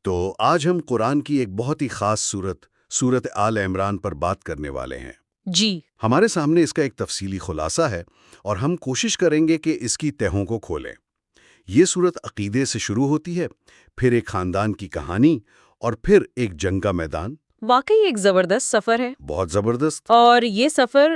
تو آج ہم قرآن کی ایک بہت ہی خاص سورت آل عمران پر بات کرنے والے ہیں۔ جی ہمارے سامنے اس کا ایک تفصیلی خلاصہ ہے اور ہم کوشش کریں گے کہ اس کی تہوں کو کھولیں۔ یہ سورت عقیدے سے شروع ہوتی ہے، پھر ایک خاندان کی کہانی اور پھر ایک جنگ کا میدان۔ واقعی ایک زبردست سفر ہے، بہت زبردست۔ اور یہ سفر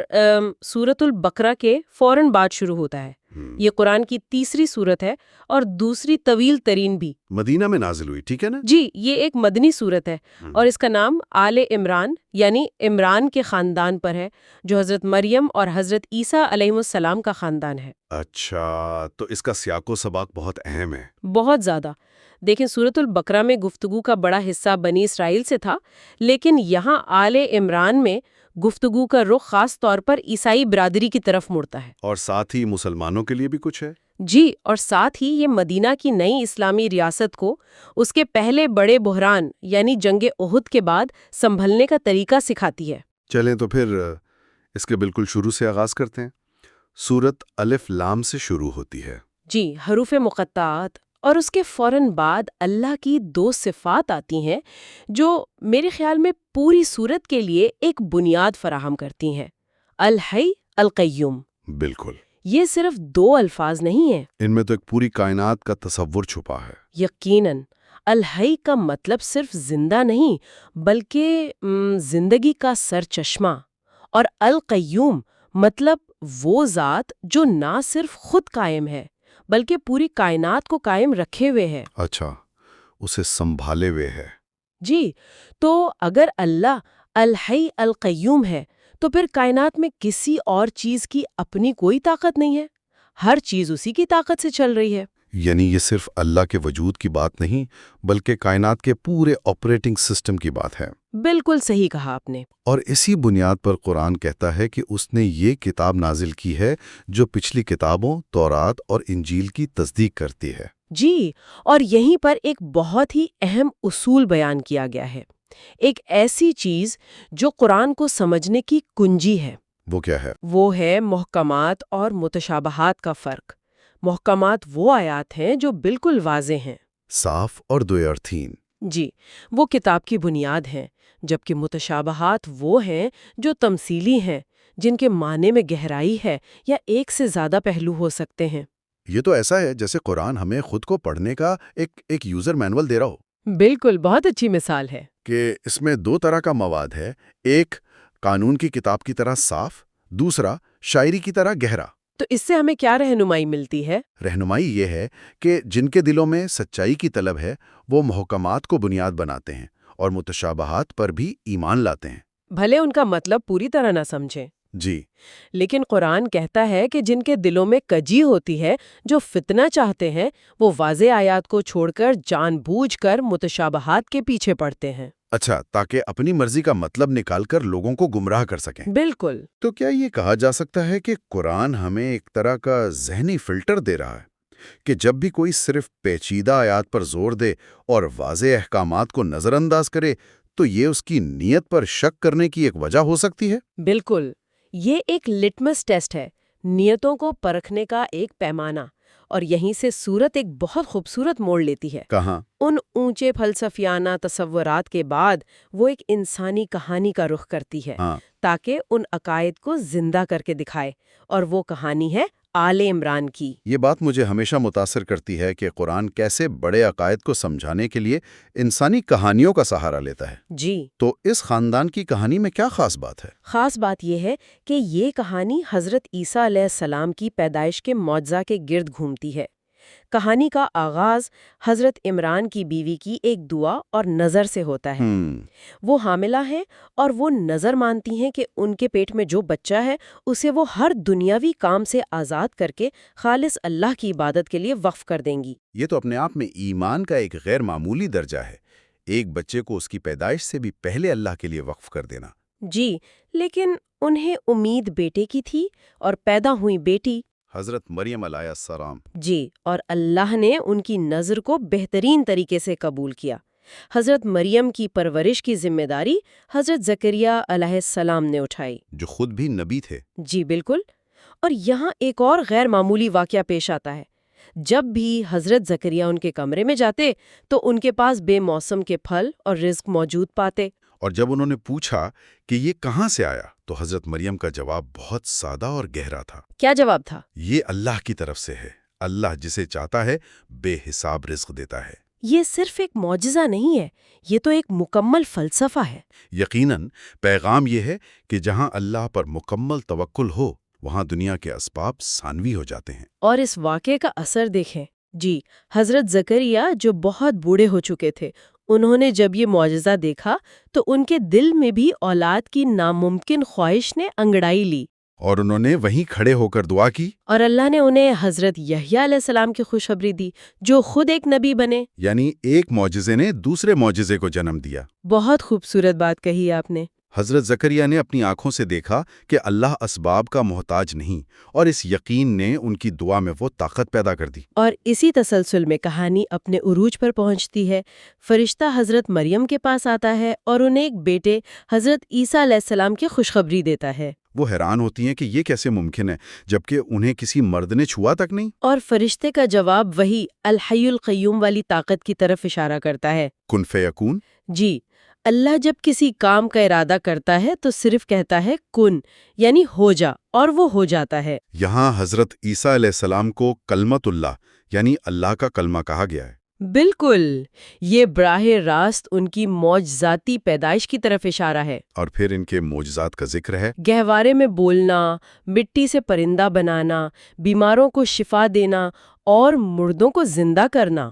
سورت البقرہ کے فوراً بعد شروع ہوتا ہے۔ یہ قرآن کی تیسری سورت ہے اور دوسری طویل ترین بھی۔ مدینہ میں نازل ہوئی، ٹھیک ہے نا؟ جی، یہ ایک مدنی سورت ہے اور اس کا نام آل عمران یعنی عمران کے خاندان پر ہے، جو حضرت مریم اور حضرت عیسیٰ علیہ السلام کا خاندان ہے۔ اچھا، تو اس کا سیاق و سباق بہت اہم ہے۔ بہت زیادہ۔ دیکھیں، سورت البقرہ میں گفتگو کا بڑا حصہ بنی اسرائیل سے تھا، لیکن یہاں آل عمران میں گفتگو کا رخ خاص طور پر عیسائی برادری کی طرف مڑتا ہے۔ اور ساتھ ہی مسلمانوں کے لیے بھی کچھ ہے۔ جی، اور ساتھ ہی یہ مدینہ کی نئی اسلامی ریاست کو اس کے پہلے بڑے بحران یعنی جنگ احد کے بعد سنبھلنے کا طریقہ سکھاتی ہے۔ چلیں تو پھر اس کے بالکل شروع سے آغاز کرتے ہیں۔ سورت الف لام سے شروع ہوتی ہے۔ جی، حروف مقطعات، اور اس کے فوراً بعد اللہ کی دو صفات آتی ہیں جو میرے خیال میں پوری سورت کے لیے ایک بنیاد فراہم کرتی ہیں: الحی، القیوم۔ بالکل۔ یہ صرف دو الفاظ نہیں ہیں، ان میں تو ایک پوری کائنات کا تصور چھپا ہے۔ یقیناً۔ الحی کا مطلب صرف زندہ نہیں بلکہ زندگی کا سرچشمہ، اور القیوم مطلب وہ ذات جو نہ صرف خود قائم ہے بلکہ پوری کائنات کو قائم رکھے ہوئے ہے۔ اچھا، اسے سنبھالے ہوئے ہے۔ جی، تو اگر اللہ الحی القیوم ہے تو پھر کائنات میں کسی اور چیز کی اپنی کوئی طاقت نہیں ہے، ہر چیز اسی کی طاقت سے چل رہی ہے۔ یعنی یہ صرف اللہ کے وجود کی بات نہیں بلکہ کائنات کے پورے آپریٹنگ سسٹم کی بات ہے۔ بالکل صحیح کہا آپ نے۔ اور اسی بنیاد پر قرآن کہتا ہے کہ اس نے یہ کتاب نازل کی ہے جو پچھلی کتابوں تورات اور انجیل کی تصدیق کرتی ہے۔ جی، اور یہیں پر ایک بہت ہی اہم اصول بیان کیا گیا ہے، ایک ایسی چیز جو قرآن کو سمجھنے کی کنجی ہے۔ وہ کیا ہے؟ وہ ہے محکمات اور متشابہات کا فرق۔ محکمات وہ آیات ہیں جو بالکل واضح ہیں، صاف اور دو ارتھین۔ جی، وہ کتاب کی بنیاد ہیں، جبکہ متشابہات وہ ہیں جو تمثیلی ہیں، جن کے معنی میں گہرائی ہے یا ایک سے زیادہ پہلو ہو سکتے ہیں۔ یہ تو ایسا ہے جیسے قرآن ہمیں خود کو پڑھنے کا ایک یوزر مینول دے رہا ہو۔ بالکل، بہت اچھی مثال ہے۔ کہ اس میں دو طرح کا مواد ہے، ایک قانون کی کتاب کی طرح صاف، دوسرا شاعری کی طرح گہرا۔ تو اس سے ہمیں کیا رہنمائی ملتی ہے؟ رہنمائی یہ ہے کہ جن کے دلوں میں سچائی کی طلب ہے وہ محکمات کو بنیاد بناتے ہیں اور متشابہات پر بھی ایمان لاتے ہیں، بھلے ان کا مطلب پوری طرح نہ سمجھیں۔ جی۔ لیکن قرآن کہتا ہے کہ جن کے دلوں میں کجی ہوتی ہے، جو فتنہ چاہتے ہیں، وہ واضح آیات کو چھوڑ کر جان بوجھ کر متشابہات کے پیچھے پڑتے ہیں۔ اچھا، تاکہ اپنی مرضی کا مطلب نکال کر لوگوں کو گمراہ کر سکیں۔ بالکل۔ تو کیا یہ کہا جا سکتا ہے کہ قرآن ہمیں ایک طرح کا ذہنی فلٹر دے رہا ہے کہ جب بھی کوئی صرف پیچیدہ آیات پر زور دے اور واضح احکامات کو نظر انداز کرے تو یہ اس کی نیت پر شک کرنے کی ایک وجہ ہو سکتی ہے؟ بالکل، یہ ایک لٹمس ٹیسٹ ہے، نیتوں کو پرکھنے کا ایک پیمانہ، اور یہیں سے سورت ایک بہت خوبصورت موڑ لیتی ہے۔ کہاں؟ ان اونچے فلسفیانہ تصورات کے بعد وہ ایک انسانی کہانی کا رخ کرتی ہے، ہاں، تاکہ ان عقائد کو زندہ کر کے دکھائے، اور وہ کہانی ہے آل عمران کی۔ یہ بات مجھے ہمیشہ متاثر کرتی ہے کہ قرآن کیسے بڑے عقائد کو سمجھانے کے لیے انسانی کہانیوں کا سہارا لیتا ہے۔ جی، تو اس خاندان کی کہانی میں کیا خاص بات ہے؟ خاص بات یہ ہے کہ یہ کہانی حضرت عیسیٰ علیہ السلام کی پیدائش کے معجزہ کے گرد گھومتی ہے۔ کہانی کا آغاز حضرت عمران کی بیوی کی ایک دعا اور نظر سے ہوتا ہے۔ وہ حاملہ ہیں اور وہ نظر مانتی ہیں کہ ان کے پیٹ میں جو بچہ ہے اسے وہ ہر دنیاوی کام سے آزاد کر کے خالص اللہ کی عبادت کے لیے وقف کر دیں گی۔ یہ تو اپنے آپ میں ایمان کا ایک غیر معمولی درجہ ہے، ایک بچے کو اس کی پیدائش سے بھی پہلے اللہ کے لیے وقف کر دینا۔ جی، لیکن انہیں امید بیٹے کی تھی اور پیدا ہوئی بیٹی حضرت مریم علیہ السلام۔ جی، اور اللہ نے ان کی نظر کو بہترین طریقے سے قبول کیا۔ حضرت مریم کی پرورش کی ذمہ داری حضرت زکریہ علیہ السلام نے اٹھائی، جو خود بھی نبی تھے۔ جی بالکل۔ اور یہاں ایک اور غیر معمولی واقعہ پیش آتا ہے۔ جب بھی حضرت زکریا ان کے کمرے میں جاتے تو ان کے پاس بے موسم کے پھل اور رزق موجود پاتے۔ اور جب انہوں نے پوچھا کہ یہ کہاں سے آیا تو حضرت مریم کا جواب بہت سادہ اور گہرا تھا۔ کیا جواب تھا؟ یہ اللہ کی طرف سے ہے، اللہ جسے چاہتا ہے بے حساب رزق دیتا ہے۔ یہ صرف ایک معجزہ نہیں ہے، یہ تو ایک مکمل فلسفہ ہے۔ یقیناً پیغام یہ ہے کہ جہاں اللہ پر مکمل توکل ہو وہاں دنیا کے اسباب ثانوی ہو جاتے ہیں۔ اور اس واقعے کا اثر دیکھیں۔ جی، حضرت زکریا جو بہت بوڑھے ہو چکے تھے، انہوں نے جب یہ معجزہ دیکھا تو ان کے دل میں بھی اولاد کی ناممکن خواہش نے انگڑائی لی۔ اور انہوں نے وہیں کھڑے ہو کر دعا کی، اور اللہ نے انہیں حضرت یحییٰ علیہ السلام کی خوشخبری دی، جو خود ایک نبی بنے۔ یعنی ایک معجزے نے دوسرے معجزے کو جنم دیا۔ بہت خوبصورت بات کہی آپ نے۔ حضرت زکریا نے اپنی آنکھوں سے دیکھا کہ اللہ اسباب کا محتاج نہیں، اور اس یقین نے ان کی دعا میں وہ طاقت پیدا کر دی۔ اور اسی تسلسل میں کہانی اپنے عروج پر پہنچتی ہے۔ فرشتہ حضرت مریم کے پاس آتا ہے اور انہیں ایک بیٹے حضرت عیسیٰ علیہ السلام کی خوشخبری دیتا ہے۔ وہ حیران ہوتی ہیں کہ یہ کیسے ممکن ہے جبکہ انہیں کسی مرد نے چھوا تک نہیں۔ اور فرشتے کا جواب وہی الحی القیوم والی طاقت کی طرف اشارہ کرتا ہے۔ کن فیکون۔ جی، اللہ جب کسی کام کا ارادہ کرتا ہے تو صرف کہتا ہے کن، یعنی ہو جا، اور وہ ہو جاتا ہے۔ یہاں حضرت عیسیٰ علیہ السلام کو کلمت اللہ یعنی اللہ کا کلمہ کہا گیا ہے۔ بالکل، یہ براہ راست ان کی معجزاتی پیدائش کی طرف اشارہ ہے۔ اور پھر ان کے معجزات کا ذکر ہے۔ گہوارے میں بولنا، مٹی سے پرندہ بنانا، بیماروں کو شفا دینا اور مردوں کو زندہ کرنا۔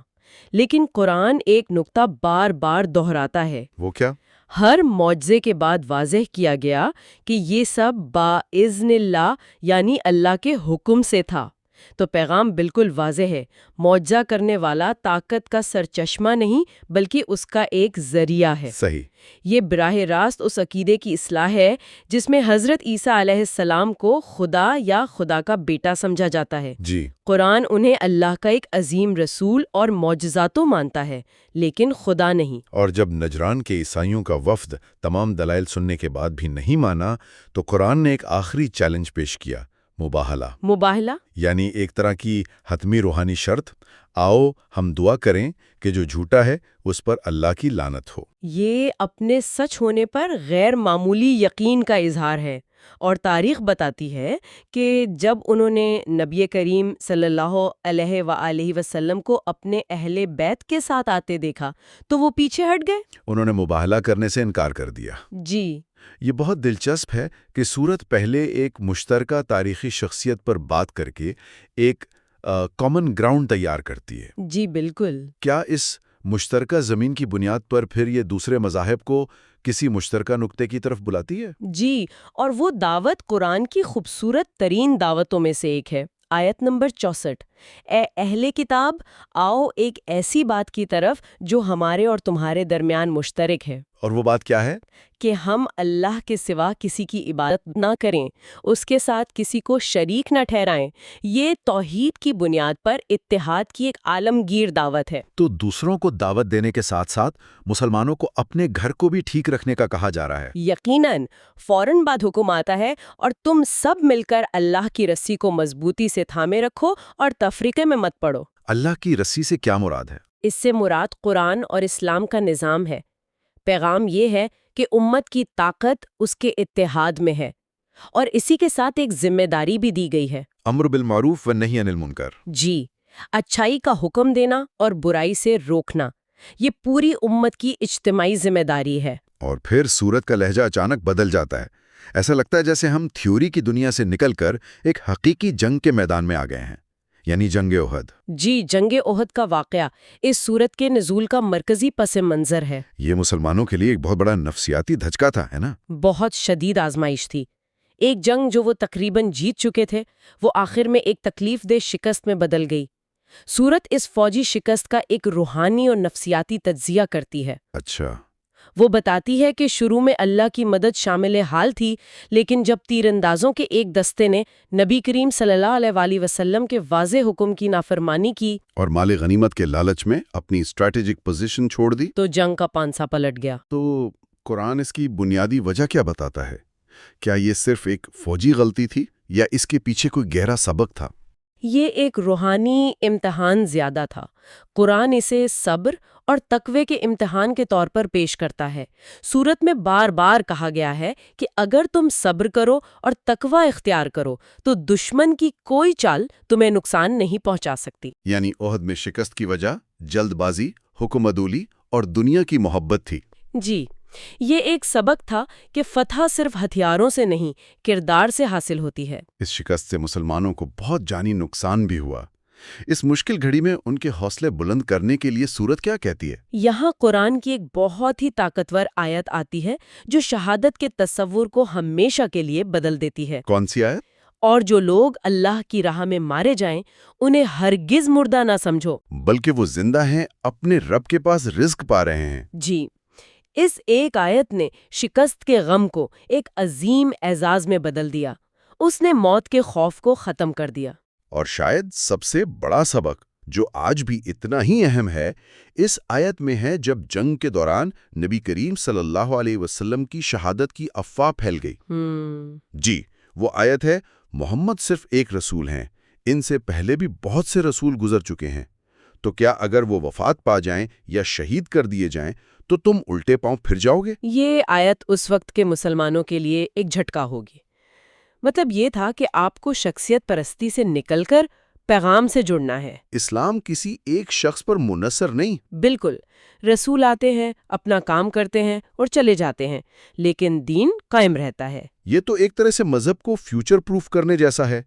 لیکن قرآن ایک نقطہ بار بار دہراتا ہے۔ وہ کیا؟ ہر معجزے کے بعد واضح کیا گیا کہ یہ سب باذن اللہ یعنی اللہ کے حکم سے تھا۔ تو پیغام بالکل واضح ہے، معجزہ کرنے والا طاقت کا سرچشمہ نہیں بلکہ اس کا ایک ذریعہ ہے۔ صحیح۔ یہ براہ راست اس عقیدے کی اصلاح ہے جس میں حضرت عیسیٰ علیہ السلام کو خدا یا خدا کا بیٹا سمجھا جاتا ہے۔ جی۔ قرآن انہیں اللہ کا ایک عظیم رسول اور معجزاتوں مانتا ہے، لیکن خدا نہیں۔ اور جب نجران کے عیسائیوں کا وفد تمام دلائل سننے کے بعد بھی نہیں مانا تو قرآن نے ایک آخری چیلنج پیش کیا، مباہلہ یعنی ایک طرح کی حتمی روحانی شرط، آؤ ہم دعا کریں کہ جو جھوٹا ہے اس پر اللہ کی لعنت ہو۔ یہ اپنے سچ ہونے پر غیر معمولی یقین کا اظہار ہے، اور تاریخ بتاتی ہے کہ جب انہوں نے نبی کریم صلی اللہ علیہ وآلہ وسلم کو اپنے اہل بیت کے ساتھ آتے دیکھا تو وہ پیچھے ہٹ گئے، انہوں نے مباہلہ کرنے سے انکار کر دیا۔ جی، یہ بہت دلچسپ ہے کہ سورت پہلے ایک مشترکہ تاریخی شخصیت پر بات کر کے ایک کامن گراؤنڈ تیار کرتی ہے۔ جی بالکل۔ کیا اس مشترکہ زمین کی بنیاد پر پھر یہ دوسرے مذاہب کو کسی مشترکہ نقطے کی طرف بلاتی ہے؟ جی، اور وہ دعوت قرآن کی خوبصورت ترین دعوتوں میں سے ایک ہے۔ آیت نمبر 64، اے اہل کتاب، آؤ ایک ایسی بات کی طرف جو ہمارے اور تمہارے درمیان مشترک ہے۔ اور وہ بات کیا ہے؟ کہ ہم اللہ کے سوا کسی کی عبادت نہ کریں، اس کے ساتھ کسی کو شریک نہ ٹھہرائیں۔ یہ توحید کی بنیاد پر اتحاد کی ایک عالمگیر دعوت ہے۔ تو دوسروں کو دعوت دینے کے ساتھ ساتھ مسلمانوں کو اپنے گھر کو بھی ٹھیک رکھنے کا کہا جا رہا ہے۔ یقیناً، فوراً بعد حکم آتا ہے، اور تم سب مل کر اللہ کی رسی کو مضبوطی سے تھامے رکھو اور تفریقے میں مت پڑو۔ اللہ کی رسی سے کیا مراد ہے؟ اس سے مراد قرآن اور اسلام کا نظام ہے۔ پیغام یہ ہے کہ امت کی طاقت اس کے اتحاد میں ہے، اور اسی کے ساتھ ایک ذمہ داری بھی دی گئی ہے، امر بالمعروف و نہی عن المنکر۔ جی، اچھائی کا حکم دینا اور برائی سے روکنا، یہ پوری امت کی اجتماعی ذمہ داری ہے۔ اور پھر سورت کا لہجہ اچانک بدل جاتا ہے، ایسا لگتا ہے جیسے ہم تھیوری کی دنیا سے نکل کر ایک حقیقی جنگ کے میدان میں آ گئے ہیں، یعنی جنگ احد۔ جی، جنگ احد کا واقعہ اس سورت کے نزول کا مرکزی پس منظر ہے۔ یہ مسلمانوں کے لیے ایک بہت بڑا نفسیاتی دھچکا تھا، ہے نا؟ بہت شدید آزمائش تھی۔ ایک جنگ جو وہ تقریباً جیت چکے تھے، وہ آخر میں ایک تکلیف دہ شکست میں بدل گئی۔ سورت اس فوجی شکست کا ایک روحانی اور نفسیاتی تجزیہ کرتی ہے۔ اچھا۔ وہ بتاتی ہے کہ شروع میں اللہ کی مدد شامل حال تھی، لیکن جب تیر اندازوں کے ایک دستے نے نبی کریم صلی اللہ علیہ وآلہ وسلم کے واضح حکم کی نافرمانی کی اور مال غنیمت کے لالچ میں اپنی اسٹریٹجک پوزیشن چھوڑ دی تو جنگ کا پانسا پلٹ گیا۔ تو قرآن اس کی بنیادی وجہ کیا بتاتا ہے؟ کیا یہ صرف ایک فوجی غلطی تھی یا اس کے پیچھے کوئی گہرا سبق تھا؟ یہ ایک روحانی امتحان زیادہ تھا۔ قرآن اسے صبر اور تقوی کے امتحان کے طور پر پیش کرتا ہے۔ سورت میں بار بار کہا گیا ہے کہ اگر تم صبر کرو اور تقوی اختیار کرو تو دشمن کی کوئی چال تمہیں نقصان نہیں پہنچا سکتی۔ یعنی احد میں شکست کی وجہ جلد بازی، حکم عدولی اور دنیا کی محبت تھی۔ جی، یہ ایک سبق تھا کہ فتح صرف ہتھیاروں سے نہیں، کردار سے حاصل ہوتی ہے۔ اس شکست سے مسلمانوں کو بہت جانی نقصان بھی ہوا۔ اس مشکل گھڑی میں ان کے حوصلے بلند کرنے کے لیے سورت کیا کہتی ہے؟ یہاں قرآن کی ایک بہت ہی طاقتور آیت آتی ہے جو شہادت کے تصور کو ہمیشہ کے لیے بدل دیتی ہے۔ کون سی آیت؟ اور جو لوگ اللہ کی راہ میں مارے جائیں انہیں ہرگز مردہ نہ سمجھو، بلکہ وہ زندہ ہیں، اپنے رب کے پاس رزق پا رہے ہیں۔ جی، اس ایک آیت نے شکست کے غم کو ایک عظیم اعزاز میں بدل دیا۔ اس نے موت کے خوف کو ختم کر دیا۔ اور شاید سب سے بڑا سبق جو آج بھی اتنا ہی اہم ہے، اس آیت میں ہے جب جنگ کے دوران نبی کریم صلی اللہ علیہ وسلم کی شہادت کی افواہ پھیل گئی۔ جی، وہ آیت ہے، محمد صرف ایک رسول ہیں، ان سے پہلے بھی بہت سے رسول گزر چکے ہیں، تو کیا اگر وہ وفات پا جائیں یا شہید کر دیے جائیں تو تم الٹے پاؤں پھر جاؤ گے؟ یہ آیت اس وقت کے مسلمانوں کے لیے ایک جھٹکا ہوگی۔ مطلب یہ تھا کہ آپ کو شخصیت پرستی سے نکل کر پیغام سے جڑنا ہے۔ اسلام کسی ایک شخص پر منحصر نہیں۔ بالکل، رسول آتے ہیں، اپنا کام کرتے ہیں اور چلے جاتے ہیں، لیکن دین قائم رہتا ہے۔ یہ تو ایک طرح سے مذہب کو فیوچر پروف کرنے جیسا ہے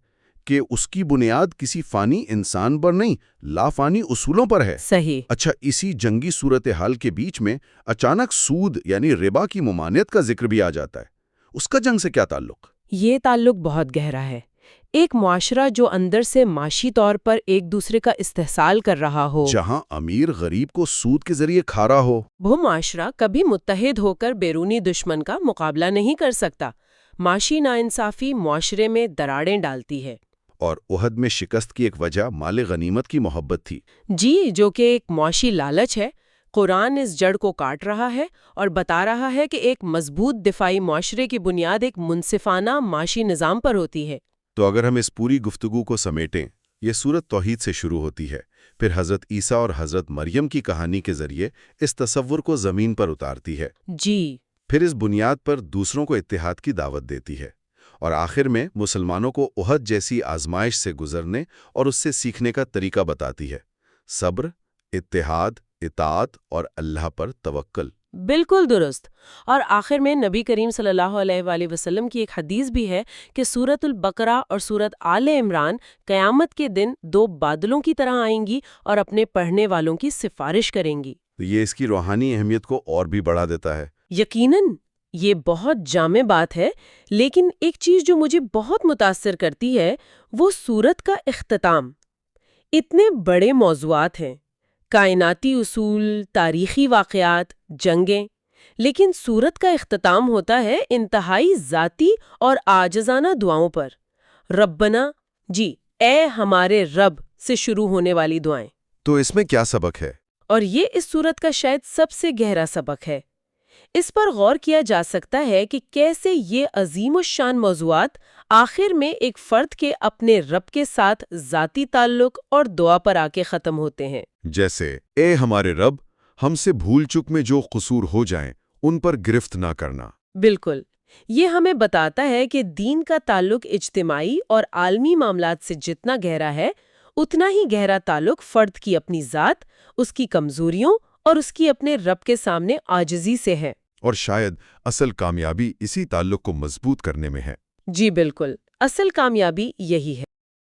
کہ اس کی بنیاد کسی فانی انسان پر نہیں، لافانی اصولوں پر ہے۔ صحیح۔ اچھا، اسی جنگی صورتحال کے بیچ میں اچانک سود یعنی ربا کی ممانعت کا ذکر بھی آ جاتا ہے۔ اس کا جنگ سے کیا تعلق؟ یہ تعلق بہت گہرا ہے۔ ایک معاشرہ جو اندر سے معاشی طور پر ایک دوسرے کا استحصال کر رہا ہو، جہاں امیر غریب کو سود کے ذریعے کھا رہا ہو، وہ معاشرہ کبھی متحد ہو کر بیرونی دشمن کا مقابلہ نہیں کر سکتا۔ معاشی ناانصافی معاشرے میں دراڑیں ڈالتی ہے۔ اور احد میں شکست کی ایک وجہ مال غنیمت کی محبت تھی۔ جی، جو کہ ایک معاشی لالچ ہے۔ قرآن اس جڑ کو کاٹ رہا ہے اور بتا رہا ہے کہ ایک مضبوط دفاعی معاشرے کی بنیاد ایک منصفانہ معاشی نظام پر ہوتی ہے۔ تو اگر ہم اس پوری گفتگو کو سمیٹیں، یہ سورت توحید سے شروع ہوتی ہے، پھر حضرت عیسیٰ اور حضرت مریم کی کہانی کے ذریعے اس تصور کو زمین پر اتارتی ہے۔ جی، پھر اس بنیاد پر دوسروں کو اتحاد کی دعوت دیتی ہے، اور آخر میں مسلمانوں کو احد جیسی آزمائش سے گزرنے اور اس سے سیکھنے کا طریقہ بتاتی ہے: صبر، اتحاد، اطاعت اور اللہ پر توکل۔ بالکل درست۔ اور آخر میں نبی کریم صلی اللہ علیہ وآلہ وسلم کی ایک حدیث بھی ہے کہ سورت البقرہ اور سورت آل عمران قیامت کے دن دو بادلوں کی طرح آئیں گی اور اپنے پڑھنے والوں کی سفارش کریں گی۔ تو یہ اس کی روحانی اہمیت کو اور بھی بڑھا دیتا ہے۔ یقیناً یہ بہت جامع بات ہے، لیکن ایک چیز جو مجھے بہت متاثر کرتی ہے وہ سورت کا اختتام۔ اتنے بڑے موضوعات ہیں، کائناتی اصول، تاریخی واقعات، جنگیں، لیکن سورت کا اختتام ہوتا ہے انتہائی ذاتی اور عاجزانہ دعاؤں پر۔ ربنا، جی، اے ہمارے رب سے شروع ہونے والی دعائیں۔ تو اس میں کیا سبق ہے؟ اور یہ اس سورت کا شاید سب سے گہرا سبق ہے۔ اس پر غور کیا جا سکتا ہے کہ کیسے یہ عظیم الشان موضوعات آخر میں ایک فرد کے اپنے رب کے ساتھ ذاتی تعلق اور دعا پر آ کے ختم ہوتے ہیں۔ جیسے، اے ہمارے رب، ہم سے بھول چک میں جو قصور ہو جائیں ان پر گرفت نہ کرنا۔ بالکل، یہ ہمیں بتاتا ہے کہ دین کا تعلق اجتماعی اور عالمی معاملات سے جتنا گہرا ہے، اتنا ہی گہرا تعلق فرد کی اپنی ذات، اس کی کمزوریوں اور اس کی اپنے رب کے سامنے عاجزی سے ہے۔ اور شاید اصل کامیابی اسی تعلق کو مضبوط کرنے میں ہے۔ جی بالکل، اصل کامیابی یہی ہے۔